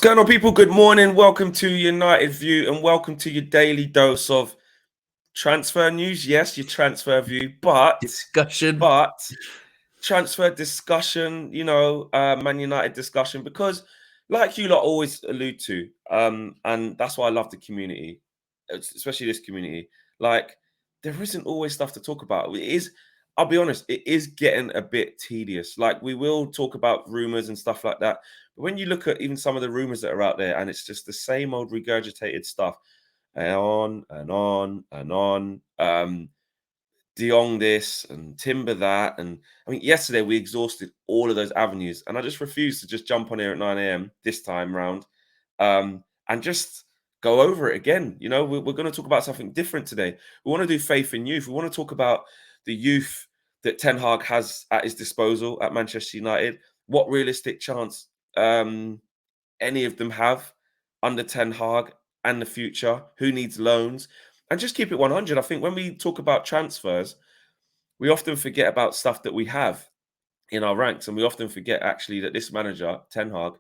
going on, people? Good morning. Welcome to United View and welcome to your daily dose of transfer news. Yes, your transfer view, but transfer discussion, Man United discussion, because like you lot always allude to, and that's why I love the community, especially this community. Like, there isn't always stuff to talk about. It is, I'll be honest, it is getting a bit tedious. Like, we will talk about rumors and stuff like that. But when you look at even some of the rumors that are out there, and it's just the same old regurgitated stuff, and on and on and on. De Jong this and Timber that. And I mean, yesterday we exhausted all of those avenues, and I just refused to just jump on here at 9 a.m. this time round and just go over it again. We're going to talk about something different today. We want to do faith in youth. We want to talk about the youth that Ten Hag has at his disposal at Manchester United. What realistic chance any of them have under Ten Hag and the future? Who needs loans? And just keep it 100. I think when we talk about transfers, we often forget about stuff that we have in our ranks. And we often forget, actually, that this manager, Ten Hag,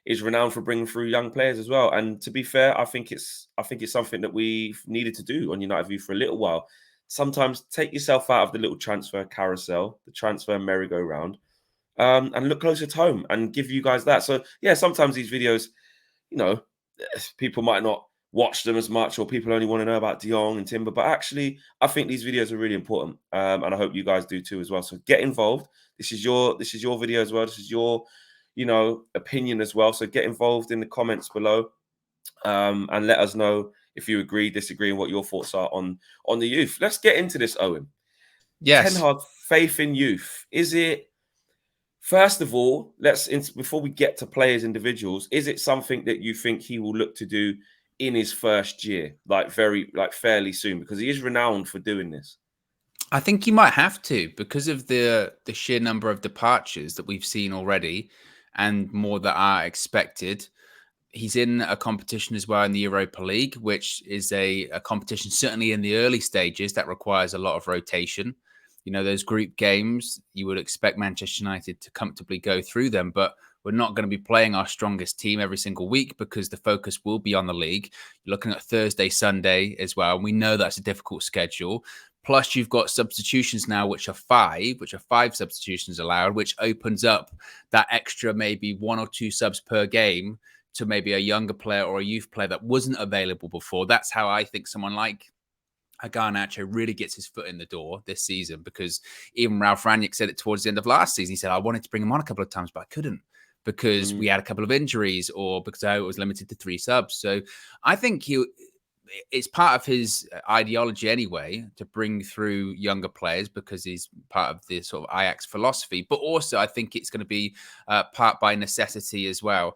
is renowned for bringing through young players as well. And to be fair, I think it's something that we've needed to do on United View for a little while. Sometimes take yourself out of the little transfer carousel, the transfer merry-go-round, and look closer to home and give you guys that. So, yeah, sometimes these videos, people might not watch them as much, or people only want to know about De Jong and Timber. But actually, I think these videos are really important, and I hope you guys do too as well. So get involved. This is your video as well. This is your, opinion as well. So get involved in the comments below, and let us know if you agree, disagree, and what your thoughts are on the youth. Let's get into this, Owen. Yes. Ten Hag, faith in youth. Is it? First of all, before we get to players, individuals, is it something that you think he will look to do in his first year, fairly soon, because he is renowned for doing this? I think he might have to, because of the sheer number of departures that we've seen already and more that are expected. He's in a competition as well in the Europa League, which is a competition certainly in the early stages that requires a lot of rotation. Those group games, you would expect Manchester United to comfortably go through them, but we're not going to be playing our strongest team every single week because the focus will be on the league. You're looking at Thursday, Sunday as well. And we know that's a difficult schedule. Plus, you've got substitutions now, which are five substitutions allowed, which opens up that extra maybe one or two subs per game to maybe a younger player or a youth player that wasn't available before. That's how I think someone like Garnacho really gets his foot in the door this season, because even Ralph Rangnick said it towards the end of last season. He said, I wanted to bring him on a couple of times, but I couldn't because we had a couple of injuries or because I was limited to 3 subs. So I think it's part of his ideology anyway to bring through younger players because he's part of the sort of Ajax philosophy. But also I think it's going to be part by necessity as well.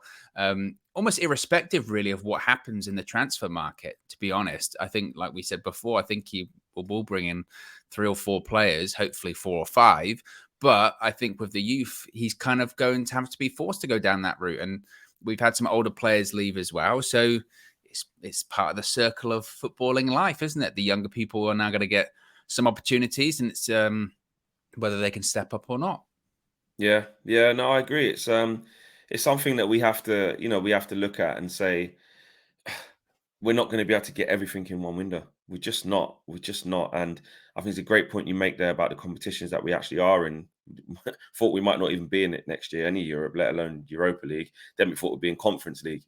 Almost irrespective, really, of what happens in the transfer market, to be honest. I think, like we said before, I think he will bring in 3 or 4 players, hopefully 4 or 5. But I think with the youth, he's kind of going to have to be forced to go down that route. And we've had some older players leave as well. So it's part of the circle of footballing life, isn't it? The younger people are now going to get some opportunities, and it's whether they can step up or not. Yeah, no, I agree. It's something that we have to, look at and say, we're not going to be able to get everything in one window. We're just not. And I think it's a great point you make there about the competitions that we actually are in. Thought we might not even be in it next year, any Europe, let alone Europa League. Then we thought we'd be in Conference League,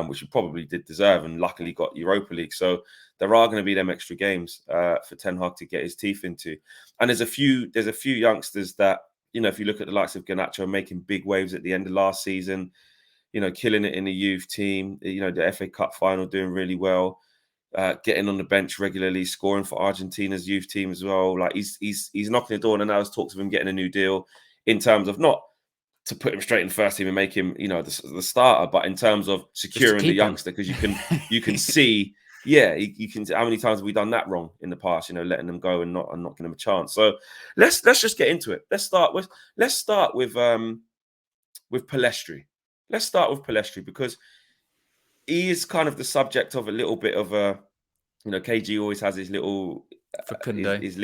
which we probably did deserve, and luckily got Europa League. So there are going to be them extra games for Ten Hag to get his teeth into. And there's a few youngsters that, if you look at the likes of Garnacho making big waves at the end of last season, killing it in the youth team, the FA Cup final, doing really well, getting on the bench regularly, scoring for Argentina's youth team as well. Like he's knocking the door, and now there's talks of him getting a new deal, in terms of not to put him straight in the first team and make him, the starter, but in terms of securing the youngster, because you can see, you can. How many times have we done that wrong in the past? Letting them go and not giving them a chance. So let's just get into it. Let's start with Pellistri. Let's start with Pellistri, because he is kind of the subject of a little bit of a, KG always has his little his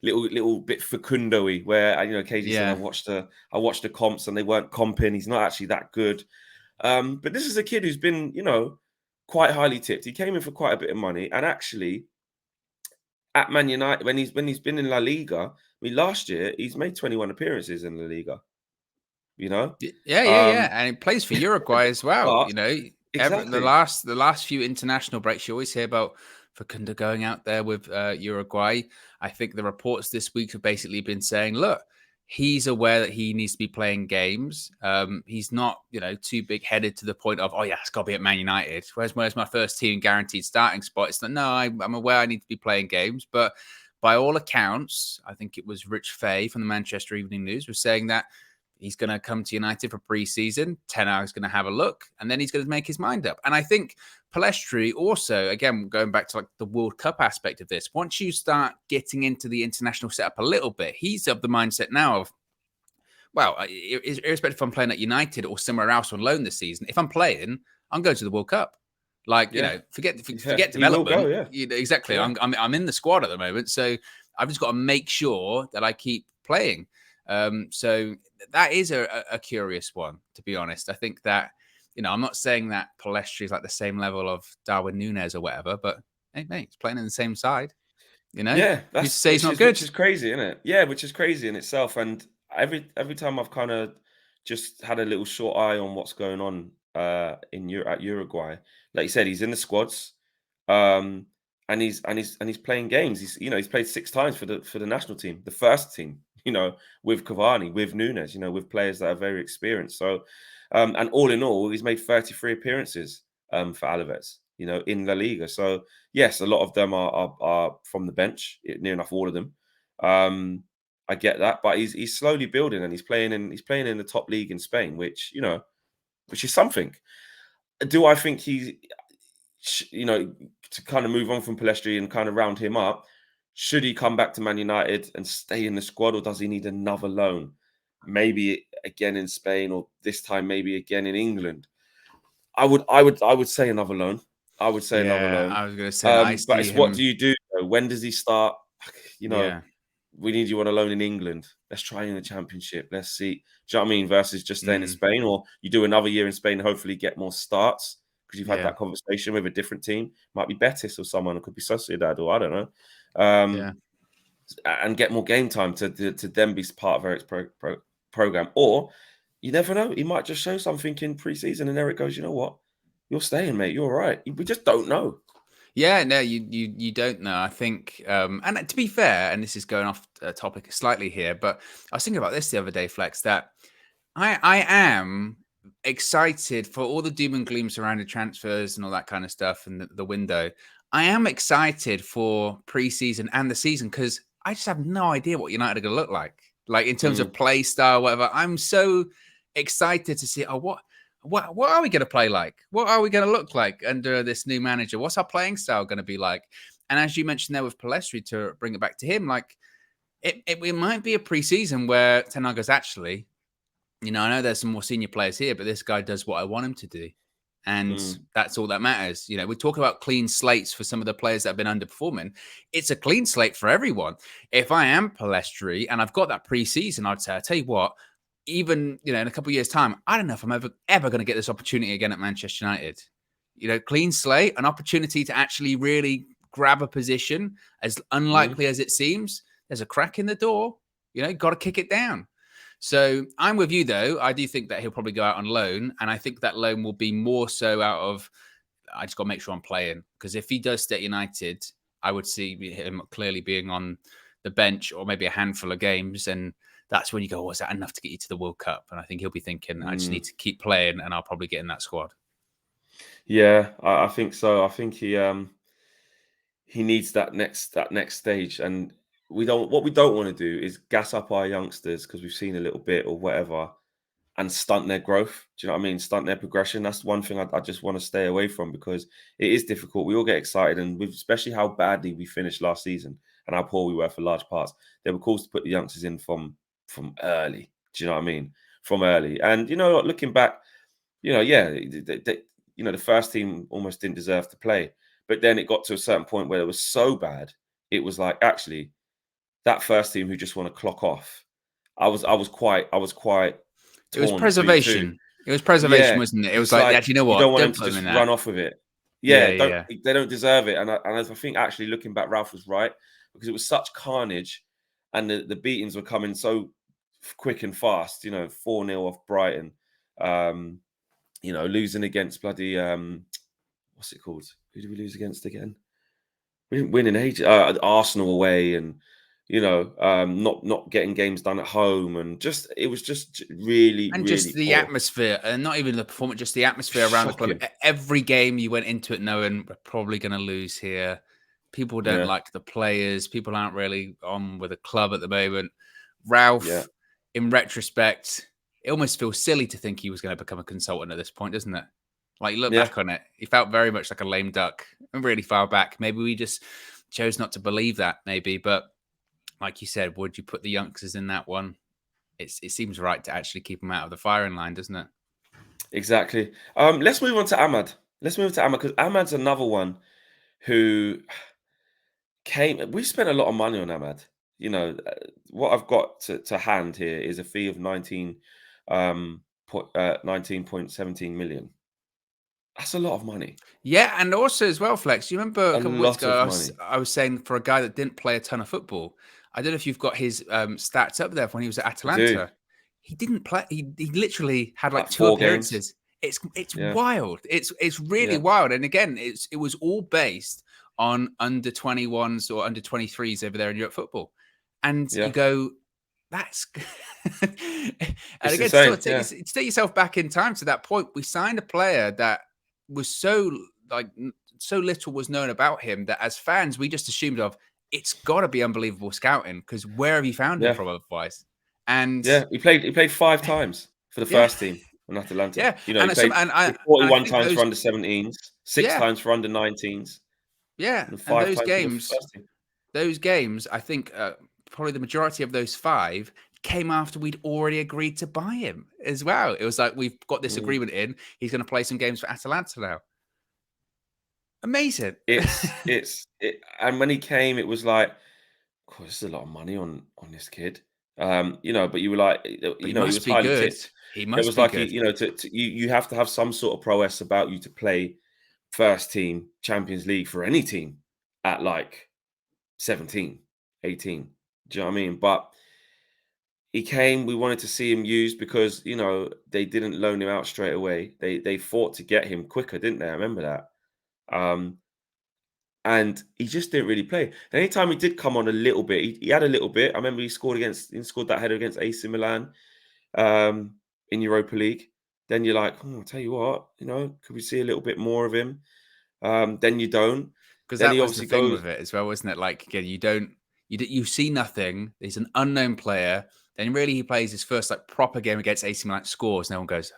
little bit Facundo-y, where KG said I watched the comps and they weren't comping. He's not actually that good. But this is a kid who's been, quite highly tipped. He came in for quite a bit of money, and actually, at Man United, when he's been in La Liga, I mean, last year he's made 21 appearances in La Liga. You know, Yeah, um, and he plays for Uruguay as well. but You know, the exactly, last few international breaks, you always hear about Facundo going out there with Uruguay. I think the reports this week have basically been saying, look, he's aware that he needs to be playing games. He's not, too big headed to the point of, oh yeah, it's got to be at Man United. Where's my first team guaranteed starting spot? It's like, no, I'm aware I need to be playing games, but by all accounts, I think it was Rich Fay from the Manchester Evening News was saying that he's going to come to United for pre-season. Ten Hag is going to have a look, and then he's going to make his mind up. And I think Pellistri also, again, going back to like the World Cup aspect of this, once you start getting into the international setup a little bit, he's of the mindset now of, well, irrespective if I'm playing at United or somewhere else on loan this season, if I'm playing, I'm going to the World Cup. Like, yeah, forget he will go. development. Yeah, Exactly. yeah, I'm in the squad at the moment, so I've just got to make sure that I keep playing. So that is a curious one, to be honest. I think that, I'm not saying that Pellistri is like the same level of Darwin Núñez or whatever, but hey, mate, he's playing in the same side. yeah. Who's to That's say he's not good? which is crazy, isn't it? Yeah, which is crazy in itself. And every time I've kind of just had a little short eye on what's going on at Uruguay, like you said, he's in the squads, um, and he's playing games. He's played 6 times for the national team, the first team. With Cavani, with Nunes, with players that are very experienced. So, and all in all, he's made 33 appearances for Alaves, in La Liga. So yes, a lot of them are from the bench, near enough all of them. I get that, but he's slowly building, and he's playing in the top league in Spain, which is something. Do I think to kind of move on from Pellistri and kind of round him up? Should he come back to Man United and stay in the squad, or does he need another loan? Maybe again in Spain, or this time maybe again in England. I would say another loan. I would say another Yeah, loan. I was going to say, I But see it's, what do him. you do, though? When does he start? You know, Yeah. we need you on a loan in England. Let's try in the Championship. Let's see. Do you know what I mean? Versus just staying in Mm, Spain, or you do another year in Spain, and hopefully get more starts because you've had yeah. that conversation with a different team. Might be Betis or someone. It could be Sociedad, or I don't know. Yeah. And get more game time to then be part of Eric's program. Or you never know. He might just show something in pre-season, and Eric goes, you know what? You're staying, mate. You're all right. We just don't know. Yeah, no, you don't know. I think, and to be fair, and this is going off topic slightly here, but I was thinking about this the other day, Flex, that I am excited for all the doom and gloom surrounding transfers and all that kind of stuff and the window. I am excited for preseason and the season because I just have no idea what United are going to look like in terms of Mm, play style, whatever. I'm so excited to see. What are we going to play like? What are we going to look like under this new manager? What's our playing style going to be like? And as you mentioned there with Pellistri, to bring it back to him, like it might be a preseason where Ten Hag goes, actually, I know there's some more senior players here, but this guy does what I want him to do. And mm, that's all that matters. We talk about clean slates for some of the players that have been underperforming. It's a clean slate for everyone. If I am Pellistri and I've got that preseason, I'd say, I tell you what, even in a couple of years' time, I don't know if I'm ever going to get this opportunity again at Manchester United. Clean slate, an opportunity to actually really grab a position, as mm. unlikely as it seems. There's a crack in the door. Got to kick it down. So I'm with you, though. I do think that he'll probably go out on loan, and I think that loan will be more so out of, I just got to make sure I'm playing, because if he does stay at United, I would see him clearly being on the bench or maybe a handful of games, and that's when you go, oh, is that enough to get you to the World Cup? And I think he'll be thinking, I just need to keep playing, and I'll probably get in that squad. Yeah, I think so. I think he needs that next stage, and what we don't want to do is gas up our youngsters because we've seen a little bit or whatever, and stunt their growth. Do you know what I mean? Stunt their progression. That's one thing I just want to stay away from, because it is difficult. We all get excited, and especially how badly we finished last season and how poor we were for large parts. There were calls to put the youngsters in from early. Do you know what I mean? From early, and looking back, yeah, the first team almost didn't deserve to play, but then it got to a certain point where it was so bad, it was like, actually, that first team who just want to clock off. I was quite It was torn between the two. preservation. It was preservation, Yeah, wasn't it? It because was it's like, like actually, you know you don't what? want them Don't to put them just in run that. off with it. Yeah, Yeah, yeah. they don't deserve it. And I think actually looking back, Ralph was right because it was such carnage, and the beatings were coming so quick and fast. 4-0 off Brighton. Losing against bloody what's it called? Who did we lose against again? We didn't win in age. Arsenal away, and not getting games done at home, and it was just really, And just really the poor. atmosphere, and not even the performance, just the atmosphere around the club. Shocking. Every game you went into it knowing we're probably going to lose here. People don't Yeah, like the players. People aren't really on with the club at the moment. yeah, Ralph, in retrospect, it almost feels silly to think he was going to become a consultant at this point, doesn't it? Like, you look yeah. back on it, he felt very much like a lame duck and really far back. Maybe we just chose not to believe that, maybe. But like you said, would you put the youngsters in that one? It seems right to actually keep them out of the firing line, doesn't it? Exactly. Let's move on to Ahmad. Let's move to Ahmad because Ahmad's another one who came. We spent a lot of money on Ahmad. What I've got to hand here is a fee of 19.17 million. That's a lot of money. Yeah, and also as well, Flex. You remember a A couple of weeks lot ago, of I was, money. I was saying for a guy that didn't play a ton of football. I don't know if you've got his stats up there when he was at I do. Atalanta. He didn't play. He literally had like Like two 4 games. appearances. It's Yeah, wild. It's really yeah, wild. And again, it was all based on under 21s or under 23s over there in Europe football. And you yeah. go, that's and It's again, to sort insane. of Yeah, take yourself back in time to that point. We signed a player that was so so little was known about him that as fans we just assumed of it's got to be unbelievable scouting because where have you found him yeah, from otherwise? And yeah. He played 5 times for the yeah, first team in Atalanta. yeah, He and some played and I 41 think times for those under 17s, six yeah times for under 19s, yeah and and five times for the first team. those games I think probably the majority of those five came after we'd already agreed to buy him as well. It was like we've got this Mm. agreement in. He's going to play some games for Atalanta now. Amazing. And when he came, it was like, "God, this is a lot of money on this kid." But you were like, But he he must was be highly good. tipped. He It must was be like good. you have to have some sort of prowess about you to play first team Champions League for any team at like 17, 18. Do you know what I mean? But he came, we wanted to see him used because, they didn't loan him out straight away. They fought to get him quicker, didn't they? I remember that. Um, and he just didn't really play. And anytime he did come on a little bit, he had a little bit. I remember he scored that header against AC Milan um, in Europa League. Then you're like, I'll tell you what, could we see a little bit more of him? Then you don't. Because Then that he was the obviously thing goes with it as well, wasn't it? Like again, you see nothing. He's an unknown player. Then really he plays his first like proper game against AC Milan, scores. No one goes,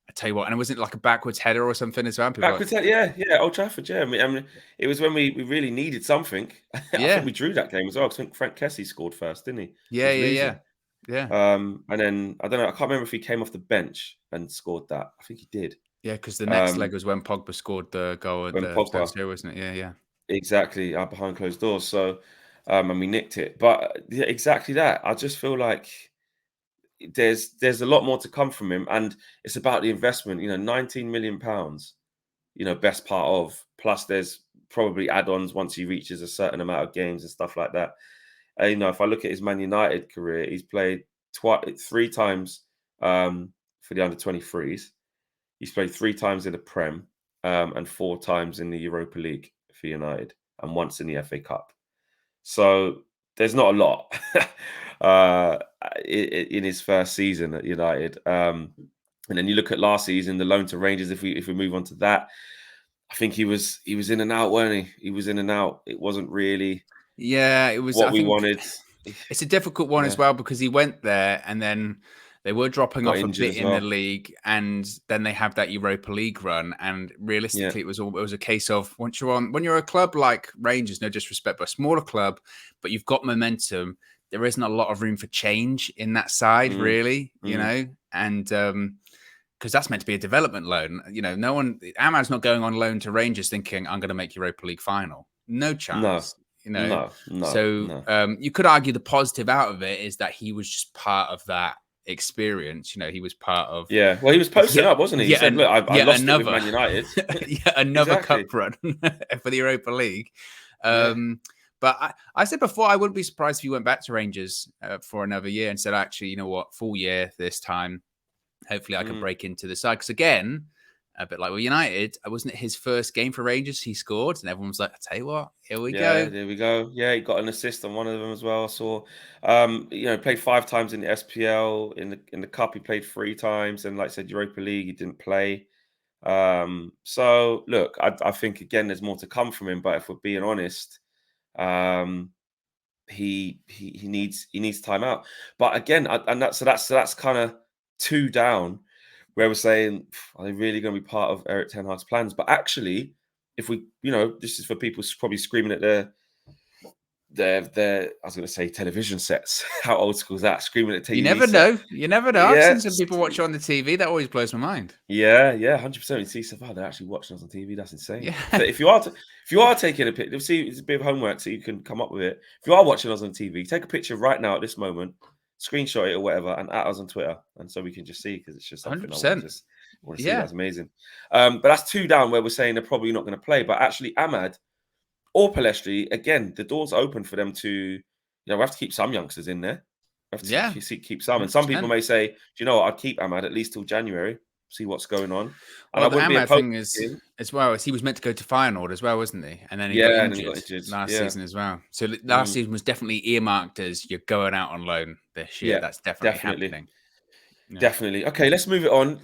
I tell you what, and it wasn't like a backwards header or something as well. People are like, backwards. Yeah, Old Trafford. Yeah, I mean, it was when we really needed something. I think yeah, we drew that game as well. 'Cause I think Frank Kessie scored first, didn't he? yeah, Was yeah, yeah, losing. yeah, And then I don't know. I can't remember if he came off the bench and scored that. I think he did. yeah. Because the next leg Um, was when Pogba scored the goal at when the San Pogba Siro, wasn't it? Yeah, yeah. exactly behind closed doors. So, and we nicked it. But yeah, exactly that. I just feel like there's a lot more to come from him, and it's about the investment. 19 million pounds. Best part of. Plus, there's probably add-ons once he reaches a certain amount of games and stuff like that. If I look at his Man United career, he's played 3 times for the under 23s. He's played 3 times in the Prem and 4 times in the Europa League for United and once in the FA Cup. So there's not a lot uh, in his first season at United. And then you look at last season, the loan to Rangers. If we move on to that, I think he was in and out, weren't he? He was in and out. It wasn't really Yeah, it was. what I we think wanted. it's a difficult one as Yeah, well because he went there and then they were dropping got off a injured bit as in the well. league, and then they have that Europa League run. And Yeah, realistically, it was a case of when you're a club like Rangers, no disrespect, but a smaller club, but you've got momentum. There isn't a lot of room for change in that side, mm, really, mm. and because that's meant to be a development loan. No one, Ahmad's not going on loan to Rangers thinking I'm going to make Europa League final. No No, chance. no, no, So no. you could argue the positive out of it is that he was just part of that experience. You know, he was part of Yeah, well, he was posting up, wasn't he? He said, "Look, I yet lost it with another, Man United." yet another Exactly. cup run for the Europa League. Yeah. But I said before, I wouldn't be surprised if he went back to Rangers for another year and said, actually, you know what, full year this time. Hopefully I can break into the side. Because again, a bit like with United, wasn't it his first game for Rangers? He scored, and everyone was like, I tell you what, here we go. There we go. Yeah, he got an assist on one of them as well. I saw, played 5 times in the SPL. In the cup, he played 3 times, and like I said, Europa League, he didn't play. So look, I think again, there's more to come from him. But if we're being honest, he needs time out. But again, that's kind of 2 down, where we're saying, are they really going to be part of Eric Ten Hag's plans? But actually, if we, this is for people probably screaming at their I was going to say television sets. How old school is that? Screaming at TV You never set. know. You never know. I've Yeah, seen some people watch it on the TV. That always blows my mind. yeah, 100%. You see stuff. Oh, they're actually watching us on TV. That's insane. Yeah. So if you are taking a picture, see, it's a bit of homework, so you can come up with it. If you are watching us on TV, take a picture right now at this moment, screenshot it or whatever, and at us on Twitter, and so we can just see, because it's just something 100%. I want to see. Yeah. That's amazing. But that's 2 down, where we're saying they're probably not going to play. But actually, Ahmad or Palestri, again, the door's open for them to, we have to keep some youngsters in there. We have to keep some. And some people 100%. may say, do you know what, I'd keep Ahmad at least till January, see what's going on. And Well, I the wouldn't be Ahmad opposed thing to is, him. as well, as he was meant to go to Feyenoord as well, wasn't he? And then he got And then he injured, got injured last season as well. So last season was definitely earmarked as you're going out on loan this year. Yeah, That's definitely happening. Yeah. Definitely. Okay, let's move it on.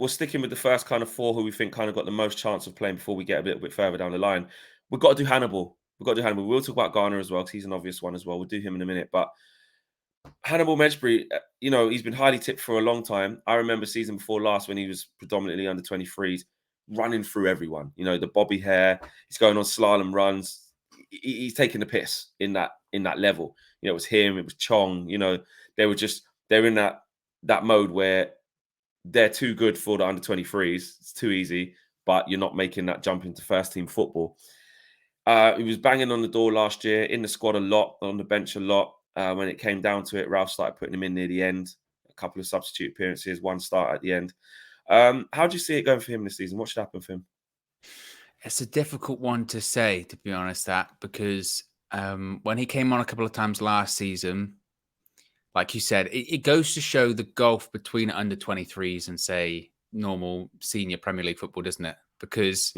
We're sticking with the first kind of 4 who we think kind of got the most chance of playing before we get a little bit further down the line. We've got to do Hannibal. We'll talk about Garner as well, because he's an obvious one as well. We'll do him in a minute. But Hannibal Mejbri, he's been highly tipped for a long time. I remember season before last, when he was predominantly under 23s, running through everyone. The bobby hair. He's going on slalom runs. He's taking the piss in that level. It was him. It was Chong. They're in that mode where they're too good for the under 23s. It's too easy, but you're not making that jump into first team football. He was banging on the door last year, in the squad a lot, on the bench a lot. When it came down to it, Ralph started putting him in near the end. A couple of substitute appearances, 1 start at the end. How do you see it going for him this season? What should happen for him? It's a difficult one to say, to be honest, because when he came on a couple of times last season, like you said, it goes to show the gulf between under 23s and, say, normal senior Premier League football, doesn't it? Because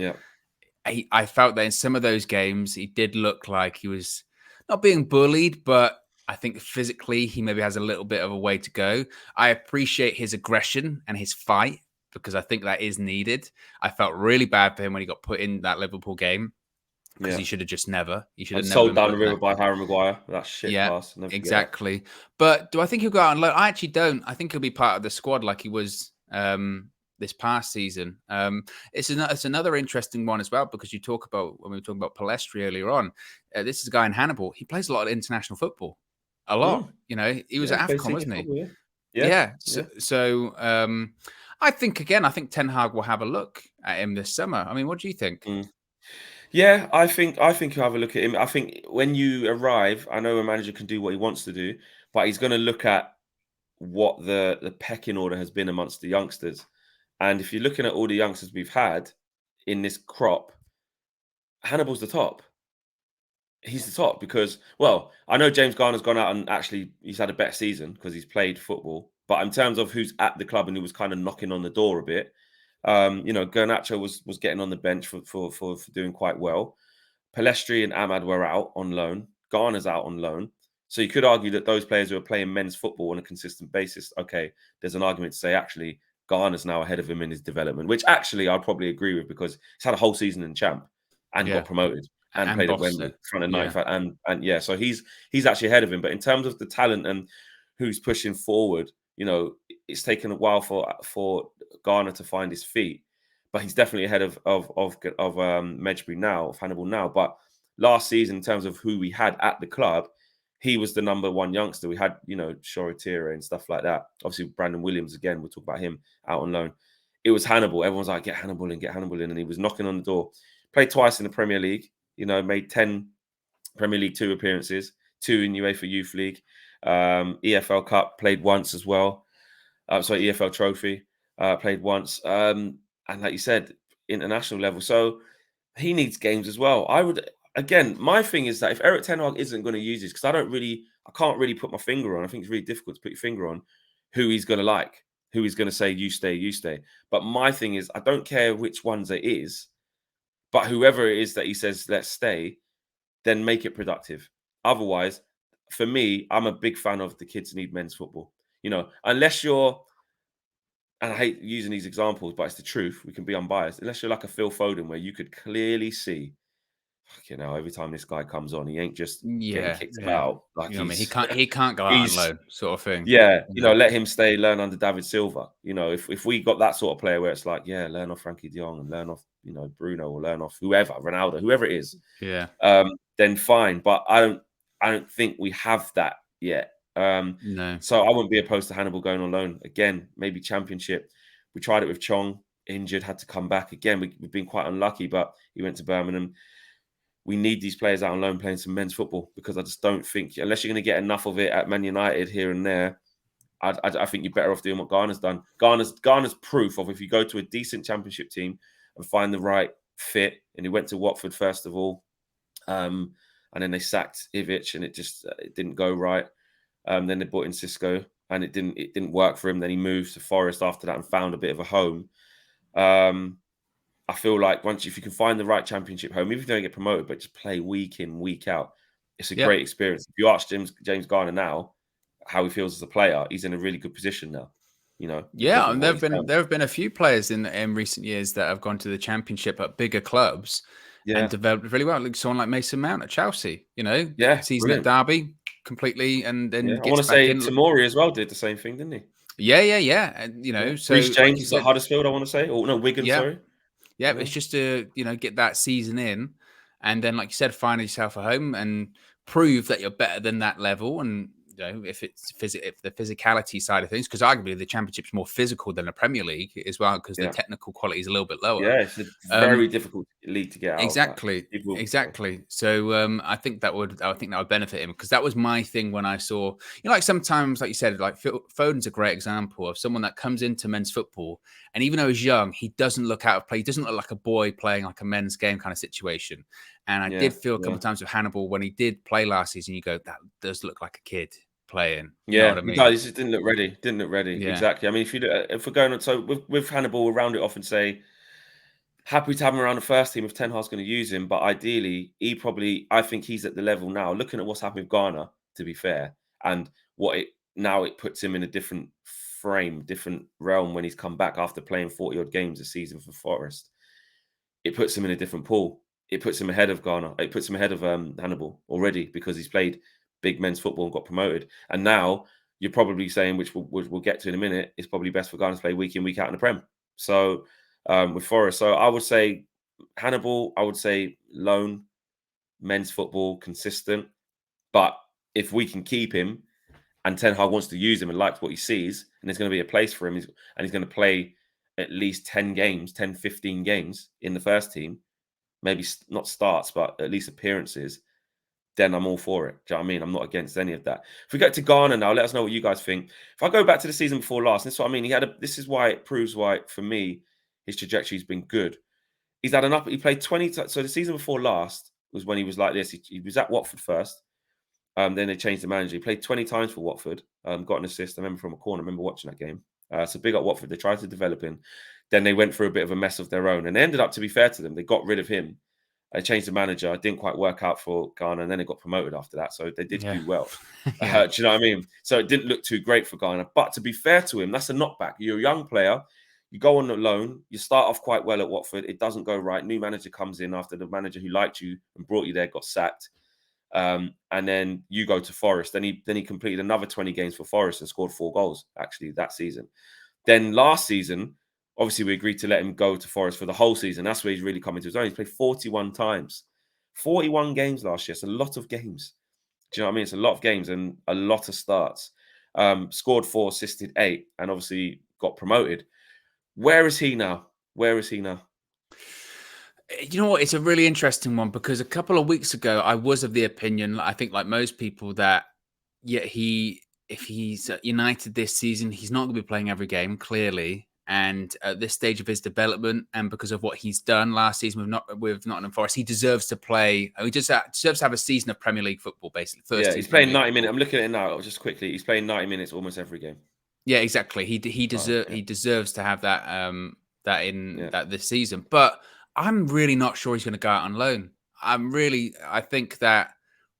I felt that in some of those games, he did look like he was not being bullied, but I think physically he maybe has a little bit of a way to go. I appreciate his aggression and his fight, because I think that is needed. I felt really bad for him when he got put in that Liverpool game, because he should have just never. He should have never sold been down put the in river by Harry Maguire. That shit pass. Exactly. But do I think he'll go out on loan? I actually don't. I think he'll be part of the squad like he was this past season. It's another interesting one as well, because when we were talking about Palestri earlier on, this is a guy in Hannibal. He plays a lot of international football. A lot. He was at AFCON, wasn't he? Yeah. So I think Ten Hag will have a look at him this summer. I mean, what do you think? Yeah, I think you'll have a look at him. I think when you arrive, I know a manager can do what he wants to do, but he's going to look at what the pecking order has been amongst the youngsters. And if you're looking at all the youngsters we've had in this crop, Hannibal's the top. He's the top because, well, I know James Garner's gone out and actually he's had a better season because he's played football. But in terms of who's at the club and who was kind of knocking on the door a bit, Garnacho was getting on the bench for doing quite well. Palestri and Ahmad were out on loan. Garner's out on loan. So you could argue that those players who are playing men's football on a consistent basis, okay, there's an argument to say actually Garner's now ahead of him in his development, which actually I'd probably agree with because he's had a whole season in Champ and got promoted and played at Wembley in front of 95. And so he's actually ahead of him. But in terms of the talent and who's pushing forward, it's taken a while for Garner to find his feet. But he's definitely ahead of Mejbri now, of Hannibal now. But last season, in terms of who we had at the club, he was the number one youngster. We had, Shoretire and stuff like that. Obviously, Brandon Williams, again, we'll talk about him out on loan. It was Hannibal. Everyone's like, get Hannibal in. And he was knocking on the door. Played twice in the Premier League, made 10 Premier League 2 appearances, 2 in UEFA Youth League. EFL Cup, played once as well. EFL trophy. Played once. And like you said, international level. So he needs games as well. Again, my thing is that if Eric Ten Hag isn't going to use this, because I can't really put my finger on. I think it's really difficult to put your finger on who he's going to like, who he's going to say, you stay, you stay. But my thing is, I don't care which ones it is, but whoever it is that he says, let's stay, then make it productive. Otherwise, for me, I'm a big fan of the kids need men's football. Unless you're, and I hate using these examples, but it's the truth. We can be unbiased. Unless you're like a Phil Foden, where you could clearly see, every time this guy comes on, he ain't just getting Yeah, kicked yeah. about. Like You know what I mean? he's He can't go out on he's loan, sort of thing. yeah, Yeah. let him stay, learn under David Silva. If we got that sort of player where it's like, yeah, learn off Frankie de Jong and learn off, Bruno, or learn off whoever, Ronaldo, whoever it is, Yeah. then fine. But I don't think we have that yet. No. So I wouldn't be opposed to Hannibal going on loan again. Maybe Championship. We tried it with Chong, injured, had to come back again. We've been quite unlucky, but he went to Birmingham. We need these players out on loan playing some men's football, because I just don't think, unless you're going to get enough of it at Man United here and there, I think you're better off doing what Garner's done. Garner's proof of, if you go to a decent Championship team and find the right fit, and he went to Watford first of all, and then they sacked Ivic, and it didn't go right. Then they brought in Cisco, and it didn't work for him. Then he moved to Forest after that and found a bit of a home. I feel like if you can find the right Championship home, even if you don't get promoted, but just play week in, week out, it's a great experience. If you ask James Garner now how he feels as a player, he's in a really good position now. Yeah, and there have been a few players in recent years that have gone to the Championship at bigger clubs and developed really well. Like someone like Mason Mount at Chelsea, season brilliant. at Derby completely, and then I want to say Tamori as well did the same thing, didn't he? Yeah. And So Reece James was at Huddersfield, I want to say, or no, Wigan, sorry. Yeah, it's just to get that season in, and then, like you said, find yourself a home and prove that you're better than that level. And if the physicality side of things, because arguably the Championship's more physical than the Premier League as well, because the technical quality is a little bit lower. Yeah, it's a very difficult league to get out. Exactly. So I think that would benefit him, because that was my thing when I saw, like sometimes, like you said, like Foden's a great example of someone that comes into men's football, and even though he's young, he doesn't look out of play. He doesn't look like a boy playing like a men's game kind of situation. And I did feel a couple of times with Hannibal when he did play last season, you go, that does look like a kid playing. You know what I mean? He just didn't look ready. Exactly. I mean, if we're going on, so with Hannibal, we'll round it off and say, happy to have him around the first team if Ten Hag's going to use him, but ideally, I think he's at the level now, looking at what's happened with Garner, to be fair, and it puts him in a different frame, different realm when he's come back after playing 40-odd games a season for Forest. It puts him in a different pool. It puts him ahead of Garner. It puts him ahead of Hannibal already, because he's played big men's football and got promoted. And now you're probably saying, which we'll get to in a minute, it's probably best for Garner to play week in, week out in the Prem. So with Forest, so I would say Hannibal, I would say loan, men's football, consistent. But if we can keep him, and Ten Hag wants to use him and likes what he sees, and there's going to be a place for him, and he's going to play at least 10 games, 10, 15 games in the first team, maybe not starts, but at least appearances, then I'm all for it. Do you know what I mean? I'm not against any of that. If we get to Garner now, let us know what you guys think. If I go back to the season before last, this is what I mean. This is why it proves why, for me, his trajectory's been good. He's had he played 20. So the season before last was when he was like this. He was at Watford first. Then they changed the manager. He played 20 times for Watford. Got an assist. I remember from a corner. I remember watching that game. So big up Watford. They tried to develop him. Then they went through a bit of a mess of their own. And they ended up, to be fair to them, they got rid of him. They changed the manager. It didn't quite work out for Garner. And then they got promoted after that. So they did do well. Do you know what I mean? So it didn't look too great for Garner. But to be fair to him, that's a knockback. You're a young player. You go on loan. You start off quite well at Watford. It doesn't go right. New manager comes in after the manager who liked you and brought you there got sacked. And then you go to Forest. Then he completed another 20 games for Forest and scored 4 goals, actually, that season. Then last season, obviously, we agreed to let him go to Forest for the whole season. That's where he's really coming to his own. He's played 41 times. 41 games last year. It's a lot of games. Do you know what I mean? It's a lot of games and a lot of starts. Scored 4, assisted 8, and obviously got promoted. Where is he now? You know what? It's a really interesting one, because a couple of weeks ago, I was of the opinion, I think like most people, that he if he's at United this season, he's not going to be playing every game, clearly. And at this stage of his development, and because of what he's done last season with Nottingham Forest, he deserves to play. He just deserves to have a season of Premier League football, basically. Yeah, First team he's playing Premier League 90 minutes. football. I'm looking at it now, just quickly. He's playing 90 minutes almost every game. Yeah, exactly. He Oh, yeah. deserves to have that Yeah. that this season. But I'm really not sure he's going to go out on loan. I think that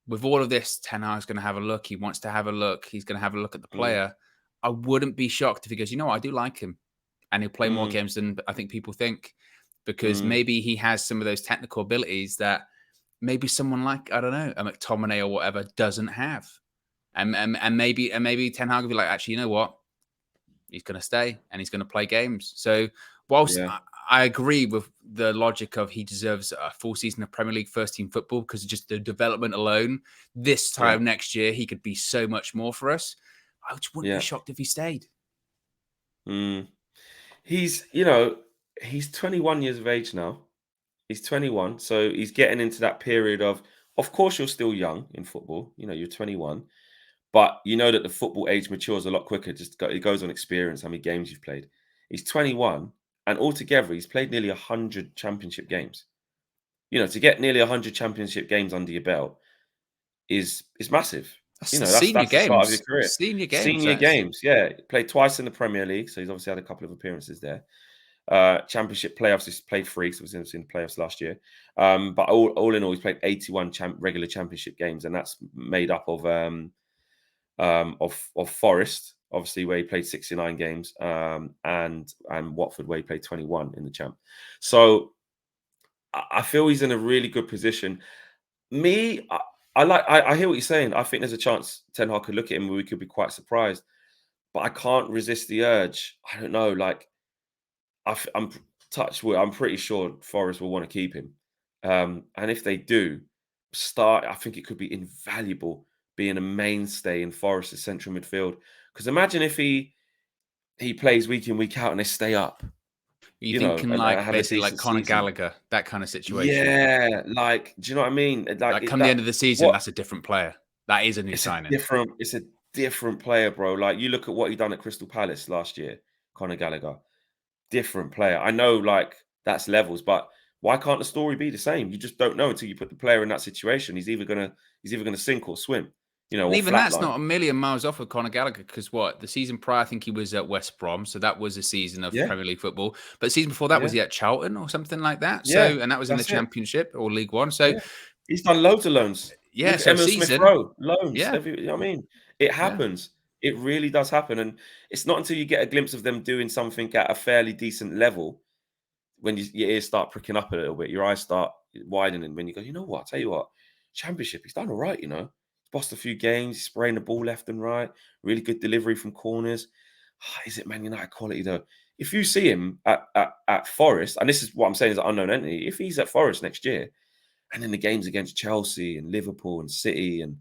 with all of this, Ten Hag's going to have a look. He wants to have a look. He's going to have a look at the Mm, player. I wouldn't be shocked if he goes, you know what, I do like him, and he'll play more mm, games than I think people think, because mm. maybe he has some of those technical abilities that maybe someone like, I don't know, a McTominay or whatever doesn't have. And maybe Ten Hag will be like, actually, you know what? He's going to stay and he's going to play games. So whilst Yeah. I agree with the logic of he deserves a full season of Premier League first team football because of just the development alone, this Yeah. time next year he could be so much more for us. I just wouldn't be Yeah. shocked if he stayed. Mm. He's 21 years of age now. He's 21, so he's getting into that period of course, you're still young in football. You're 21, but you know that the football age matures a lot quicker. It goes on experience, how many games you've played. He's 21, and altogether, he's played nearly 100 championship games. To get nearly 100 championship games under your belt is massive. That's the That's senior the start of your games. career. Senior games. Senior That's games, yeah. Played twice in the Premier League, so he's obviously had a couple of appearances there. Championship playoffs, he's played three, so he was in the playoffs last year. But all in all, he's played 81 regular championship games, and that's made up of Forest, obviously, where he played 69 games, and Watford, where he played 21 in the champ. So I feel he's in a really good position. Me, I hear what you're saying. I think there's a chance Ten Hag could look at him, and we could be quite surprised. But I can't resist the urge. I don't know, like I'm touched wood. I'm pretty sure Forest will want to keep him, and if they do, I think it could be invaluable being a mainstay in Forest's central midfield. Because imagine if he plays week in week out and they stay up, you thinking and like have a basically like decent Conor season. Gallagher, that kind of situation. Yeah, like, do you know what I mean? Like Like come the end of the season, what that's a different player. That is a new signing. it's a different player, bro. Like you look at what he done at Crystal Palace last year, Conor Gallagher. Different player. I know, like that's levels, but why can't the story be the same? You just don't know until you put the player in that situation. He's either gonna sink or swim, Well, or even that's flatline. not a million miles off of Conor Gallagher because what the season prior, I think he was at West Brom, so that was a season of Yeah, Premier League football. But the season before that was yeah, he at Charlton or something like that. yeah. So, and that was in the That's it. Championship or League One. So, Yeah, he's done loads of loans. yeah, Look at so Emil Smith season, Rowe, loans. yeah, You know what I mean? It yeah. happens. It really does happen, and it's not until you get a glimpse of them doing something at a fairly decent level when your ears start pricking up a little bit, your eyes start widening. When you go, you know what? I'll tell you what, Championship, he's done all right. He's bossed a few games, he's spraying the ball left and right, really good delivery from corners. Is it Man United quality though? If you see him at Forest, and this is what I'm saying is an unknown entity, if he's at Forest next year, and in the games against Chelsea and Liverpool and City and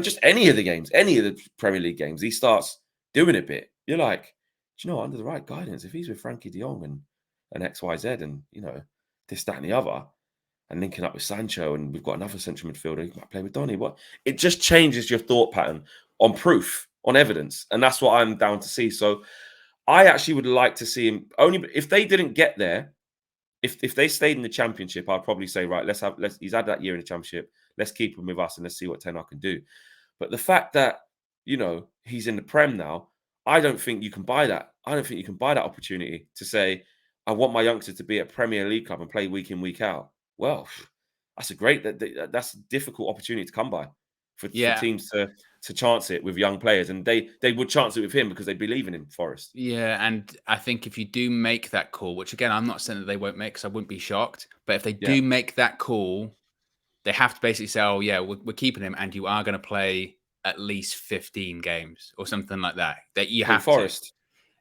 just any of the games, any of the Premier League games, he starts doing a bit. You're like, do you know, under the right guidance, if he's with Frankie De Jong and XYZ and this, that, and the other, and linking up with Sancho, and we've got another central midfielder, he might play with Donny. What it just changes your thought pattern on proof, on evidence, and that's what I'm down to see. So I actually would like to see him only if they didn't get there. If they stayed in the Championship, I'd probably say, right, he's had that year in the Championship. Let's keep him with us and let's see what Ten Hag can do. But the fact that he's in the Prem now, I don't think you can buy that. I don't think you can buy that opportunity to say, I want my youngster to be at Premier League club and play week in, week out. Well, that's a difficult opportunity to come by for Yeah, teams to chance it with young players, and they would chance it with him because they believe in him. Forest. yeah, and I think if you do make that call, which again, I'm not saying that they won't make, because I wouldn't be shocked, but if they Yeah, do make that call, they have to basically say, "Oh yeah, we're keeping him, and you are going to play at least 15 games or something like that." That you who have to. Forest?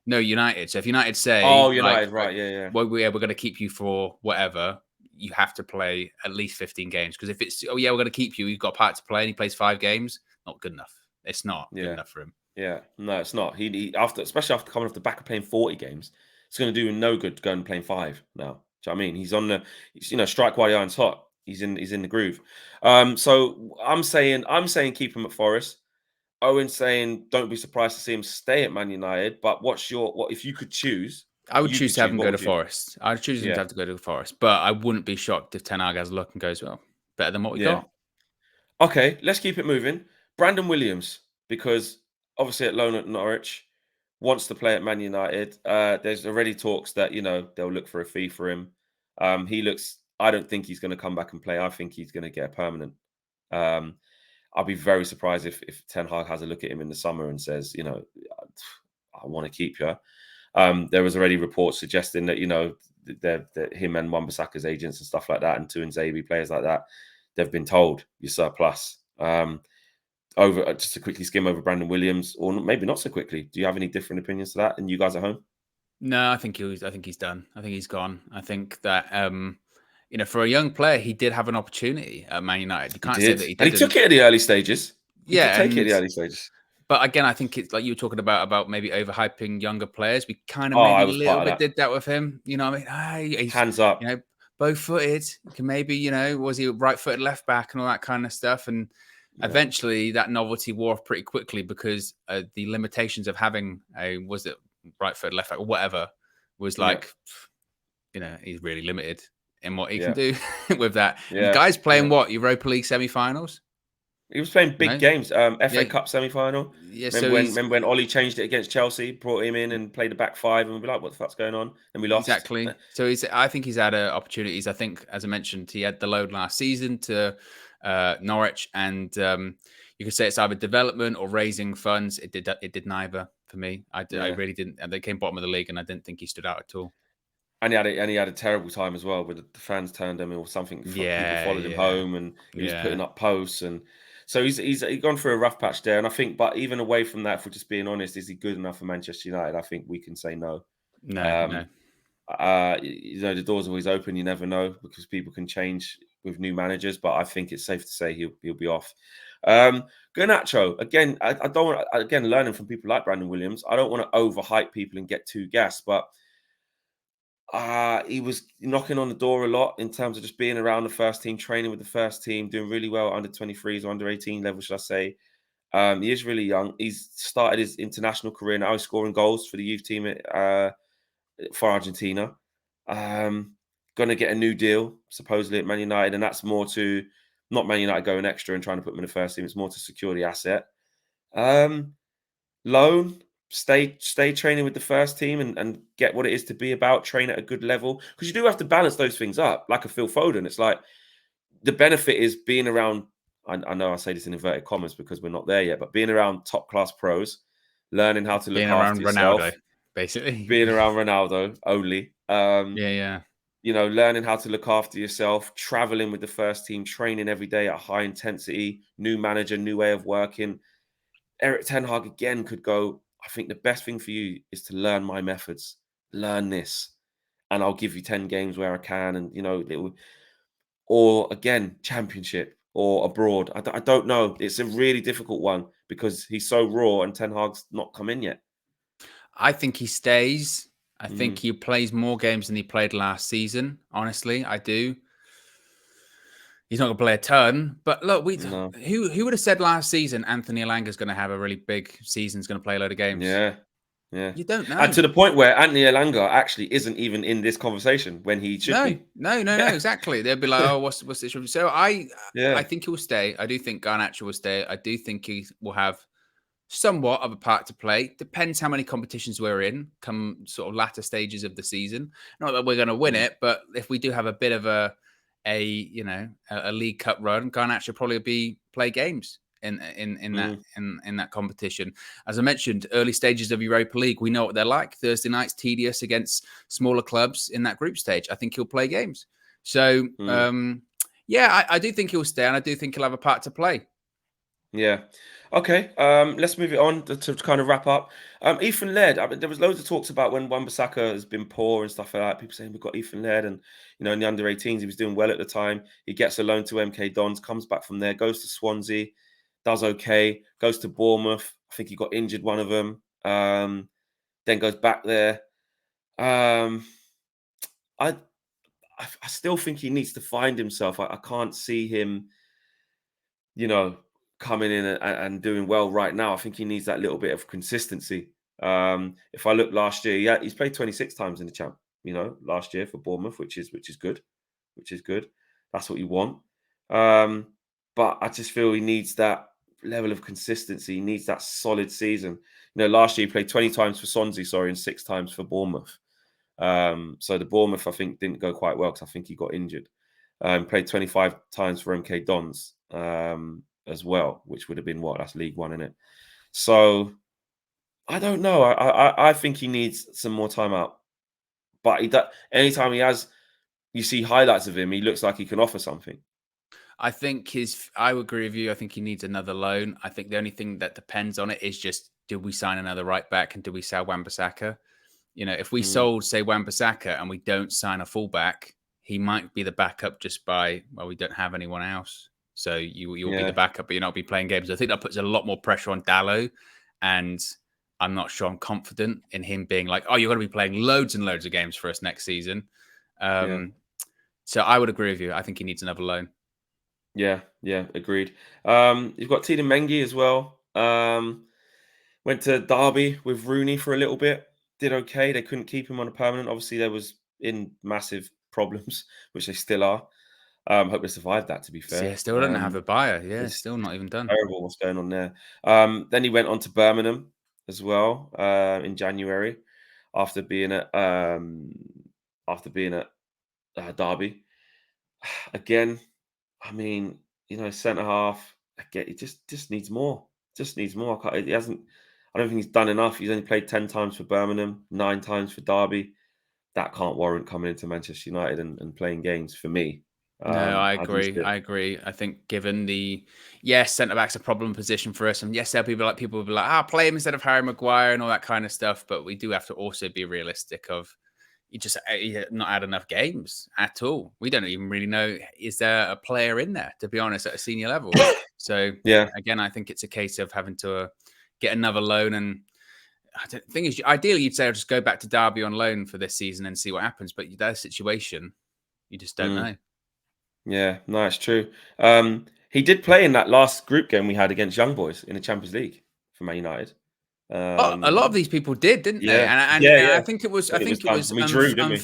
No, United. So if United say Oh, like, United, right? Yeah, yeah. well, we're going to keep you for whatever, you have to play at least 15 games. Because if it's, oh yeah, we're going to keep you, you've got a part to play, and he plays 5 games, not good enough. It's not good Yeah, enough for him. yeah. No, it's not. Especially after coming off the back of playing 40 games, it's going to do him no good going and playing five now. Do you know what I mean? Strike while the iron's hot. He's in the groove. So I'm saying keep him at Forest. Owen saying don't be surprised to see him stay at Man United. But what if you could choose? I would You choose could to have choose. him What go to would you? Forest. I'd choose him to Yeah, have to go to Forest, but I wouldn't be shocked if Ten Hag has a look and goes, well, better than what we yeah. got. Okay, let's keep it moving. Brandon Williams, because obviously at loan at Norwich, wants to play at Man United. There's already talks that they'll look for a fee for him. He looks. I don't think he's going to come back and play. I think he's going to get a permanent. Um, I'll be very surprised if Ten Hag has a look at him in the summer and says, I want to keep you. There was already reports suggesting that that him and Wan-Bissaka's agents and stuff like that, and Tuanzebe players like that, they've been told you're surplus. Over just to quickly skim over Brandon Williams, or maybe not so quickly. Do you have any different opinions to that? And you guys at home? No, I think I think he's done. I think he's gone. I think that for a young player, he did have an opportunity at Man United. You He can't say did, that he and he didn't. took it at the early stages. He did Yeah, take it at and the early stages. but again, I think it's like you were talking about maybe overhyping younger players. We kind of Oh, I maybe a was part little of bit that. did that with him. You know, what I mean, he's Hands up. bow-footed. Can maybe was he right-footed left back and all that kind of stuff. And Yeah, eventually, that novelty wore off pretty quickly because the limitations of having was it right-footed left back or whatever was yeah, like, he's really limited in what he can yeah, do with that. And yeah, guys yeah. playing what Europa League semi-finals. He was playing big games. FA Yeah, Cup semi-final. yeah. So Remember when Ollie changed it against Chelsea, brought him in and played the back five, and we'd be like, "What the fuck's going on?" And we lost. exactly. So I think he's had opportunities. I think, as I mentioned, he had the load last season to Norwich, and you could say it's either development or raising funds. It did neither for me. I Yeah, really didn't. And they came bottom of the league, and I didn't think he stood out at all. and he had a terrible time as well, where the fans turned him or something. People Yeah, followed him yeah, home, and he was putting yeah. up posts, and so he's gone through a rough patch there. And I think, but even away from that, if we're just being honest, is he good enough for Manchester United? I think we can say no. No, no. Um, the door's always open. You never know because people can change with new managers. But I think it's safe to say he'll be off. Garnacho again. I don't want again learning from people like Brandon Williams. I don't want to overhype people and get too gassed, but he was knocking on the door a lot in terms of just being around the first team, training with the first team, doing really well under 23s or under 18 level, should I say. He is really young. He's started his international career now. He's scoring goals for the youth team for Argentina. Going to get a new deal, supposedly at Man United, and that's more to not Man United going extra and trying to put him in the first team. It's more to secure the asset. Loan, stay training with the first team and get what it is to be about, train at a good level. Because you do have to balance those things up, like a Phil Foden. It's like the benefit is being around. I know I say this in inverted commas because we're not there yet, but being around top class pros, learning how to look Being after around Ronaldo, yourself, basically. being around Ronaldo only. Yeah, yeah. Learning how to look after yourself, traveling with the first team, training every day at high intensity, new manager, new way of working. Eric Ten Hag again could go, I think the best thing for you is to learn my methods, learn this, and I'll give you 10 games where I can. And, or again, championship or abroad. I don't know. It's a really difficult one because he's so raw and Ten Hag's not come in yet. I think he stays. I think Mm, he plays more games than he played last season. Honestly, I do. He's not going to play a ton, but look, no. who would have said last season Anthony Elanga's going to have a really big season? He's going to play a load of games. Yeah. Yeah. You don't And know. to the point where Anthony Elanga actually isn't even in this conversation when he should No, be. no, no, no. Yeah. Exactly. They'll be like, "Oh, what's this?" So I Yeah. think he will stay. I do think Garnacho will stay. I do think he will have somewhat of a part to play. Depends how many competitions we're in come sort of latter stages of the season. Not that we're going to win Mm, it, but if we do have a bit of a League Cup run, Garnacho probably play games mm, in that competition. As I mentioned, early stages of Europa League, we know what they're like. Thursday nights tedious against smaller clubs in that group stage. I think he'll play games. So mm. yeah, I do think he'll stay, and I do think he'll have a part to play. Yeah. Okay. Let's move it on to kind of wrap up. Ethan Laird. I mean, there was loads of talks about when Wan-Bissaka has been poor and stuff like that. People saying we've got Ethan Laird, and in the under 18s he was doing well at the time. He gets a loan to MK Dons, comes back from there, goes to Swansea, does okay, goes to Bournemouth. I think he got injured one of them. Then goes back there. Um, I I still think he needs to find himself. I can't see him, you know. coming in and doing well right now. I think he needs that little bit of consistency. If I look last year, yeah, he's played 26 times in the champ, last year for Bournemouth, which is good, which is good. That's what you want. But I just feel he needs that level of consistency. He needs that solid season. Last year he played 20 times for Swansea, and 6 times for Bournemouth. So the Bournemouth, I think, didn't go quite well because I think he got injured. Played 25 times for MK Dons as well, which would have been that's League One, isn't it? So I don't know. I think he needs some more time out. But anytime you see highlights of him, he looks like he can offer something. I think I would agree with you. I think he needs another loan. I think the only thing that depends on it is just, do we sign another right back and do we sell Wan-Bissaka? If we sold, say, Wan-Bissaka and we don't sign a fullback, he might be the backup just by, we don't have anyone else. So you'll be the backup, but you'll not be playing games. I think that puts a lot more pressure on Dalot. And I'm not sure I'm confident in him being like, oh, you're going to be playing loads and loads of games for us next season. So I would agree with you. I think he needs another loan. Yeah, agreed. You've got Tiedemann Mengi as well. Went to Derby with Rooney for a little bit. Did okay. They couldn't keep him on a permanent. Obviously, there was in massive problems, which they still are. Hope they survived that, to be fair. Yeah, still don't have a buyer. Yeah, it's still not even done. Terrible what's going on there. Then he went on to Birmingham as well in January after being at Derby. Again, I mean, centre half. Again, it just needs more. Just needs more. He hasn't. I don't think he's done enough. He's only played 10 times for Birmingham, 9 times for Derby. That can't warrant coming into Manchester United and playing games for me. No, I agree. I think given centre back's a problem position for us, and yes, people will be like, play him instead of Harry Maguire and all that kind of stuff. But we do have to also be realistic of he not had enough games at all. We don't even really know, is there a player in there, to be honest, at a senior level. So again, I think it's a case of having to get another loan. And the thing is, ideally, you'd say I'll just go back to Derby on loan for this season and see what happens. But that situation, you just don't know. Yeah, no, it's true. He did play in that last group game we had against Young Boys in the Champions League for Man United. A lot of these people did, didn't they? And I think it was. We drew, didn't we?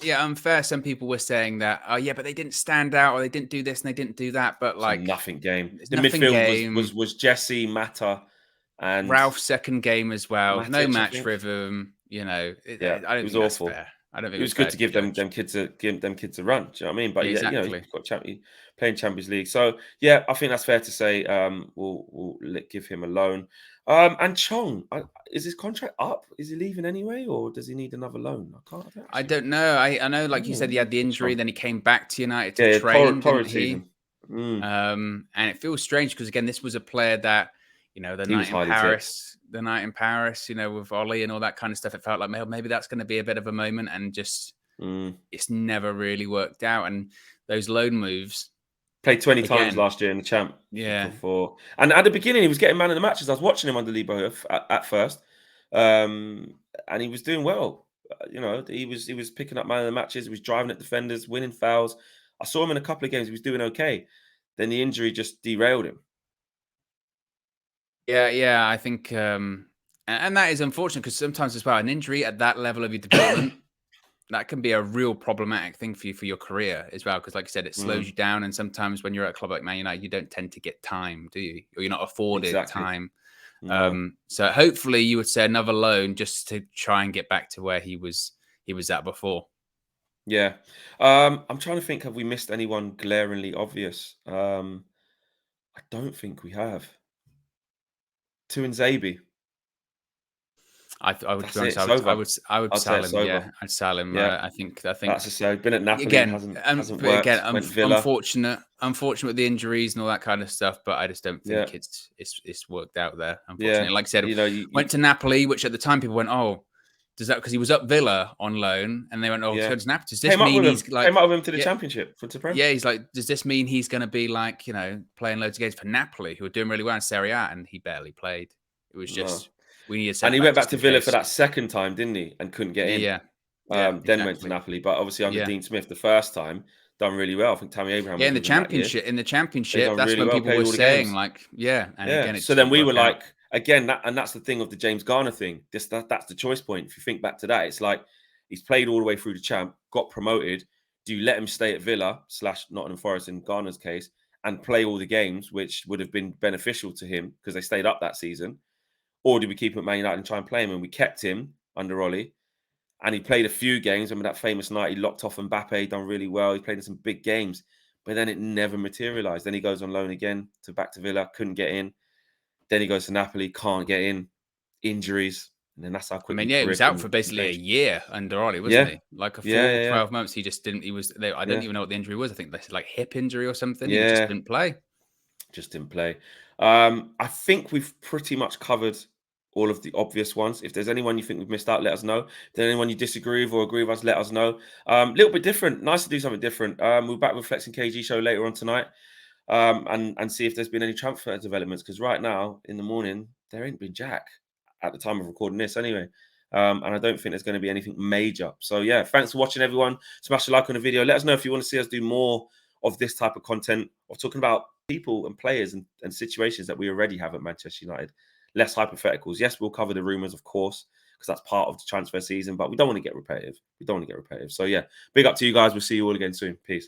Yeah, unfair. Some people were saying that, but they didn't stand out, or they didn't do this and they didn't do that. But like, nothing game. The midfield was Jesse, Mata, and Ralph's second game as well. Matic, no match rhythm. I don't it was think awful. That's fair. I don't think it was good to give them kids a run. Do you know what I mean? But exactly. You've got playing Champions League. So yeah, I think that's fair to say. We'll give him a loan. And Chong, is his contract up? Is he leaving anyway, or does he need another loan? I don't know. I know, like you said, he had the injury, then he came back to United to train, didn't he? And it feels strange because again, this was a player that the night in Paris, with Ollie and all that kind of stuff. It felt like maybe that's going to be a bit of a moment, and just it's never really worked out. And those loan moves. Played 20 times last year in the champ. Yeah. And at the beginning, he was getting man of the matches. I was watching him under Lebo at first. And he was doing well. He was picking up man of the matches. He was driving at defenders, winning fouls. I saw him in a couple of games. He was doing okay. Then the injury just derailed him. Yeah. I think, and that is unfortunate because sometimes as well, an injury at that level of your development, that can be a real problematic thing for you for your career as well. Because like I said, it slows you down. And sometimes when you're at a club like Man United, you don't tend to get time, do you? Or you're not afforded time. No. So hopefully you would say another loan just to try and get back to where he was at before. Yeah. I'm trying to think, have we missed anyone glaringly obvious? I don't think we have. Tuanzebe. I would be honest, I would sell him. Yeah, I'd sell him. Yeah. I think that's a so. Been at Napoli again. Hasn't worked. Again, unfortunate with the injuries and all that kind of stuff. But I just don't think it's worked out there. Unfortunately, like I said, went to Napoli, which at the time people went, "Oh, does that?" Because he was up Villa on loan, and they went, "Oh, so does Napoli? Does this mean he's like came up with him to the Championship for the Premier?" Yeah, he's like, "Does this mean he's going to be like playing loads of games for Napoli, who are doing really well in Serie A?" And he barely played. It was just. And he went back to Villa for that second time, didn't he? And couldn't get in. Yeah. Then went to Napoli. But obviously under Dean Smith the first time, done really well. I think Tammy Abraham Yeah, was in the with him that year. championship, Done that's really when well, people played were all the saying, games. like, yeah, and Yeah. again, it So just then didn't we work were out. like, again, and that's the thing of the James Garner thing. That's the choice point. If you think back to that, it's like he's played all the way through the champ, got promoted. Do you let him stay at Villa / Nottingham Forest in Garner's case and play all the games, which would have been beneficial to him because they stayed up that season? Or do we keep him at Man United and try and play him? And we kept him under Ollie. And he played a few games. I mean, that famous night he locked off Mbappe, done really well. He played in some big games, but then it never materialised. Then he goes on loan again back to Villa, couldn't get in. Then he goes to Napoli, can't get in. Injuries. And then that's how I quickly mean, yeah, he career was out for can basically a change. year under Ollie, wasn't Yeah. he? Like a Yeah, full yeah, yeah. 12 months. He just didn't. I don't Yeah. even know what the injury was. I think they said like hip injury or something. He just Yeah. didn't play. Just didn't play. I think we've pretty much covered all of the obvious ones. If there's anyone you think we've missed out, let us know. If there's anyone you disagree with or agree with us, let us know. Little bit different. Nice to do something different. We're back with Flex and KG show later on tonight. And see if there's been any transfer developments. Because right now, in the morning, there ain't been jack at the time of recording this anyway. And I don't think there's going to be anything major. So yeah, thanks for watching, everyone. Smash a like on the video. Let us know if you want to see us do more of this type of content, of talking about people and players and situations that we already have at Manchester United. Less hypotheticals. Yes, we'll cover the rumours, of course, because that's part of the transfer season, but we don't want to get repetitive. So yeah, big up to you guys. We'll see you all again soon. Peace.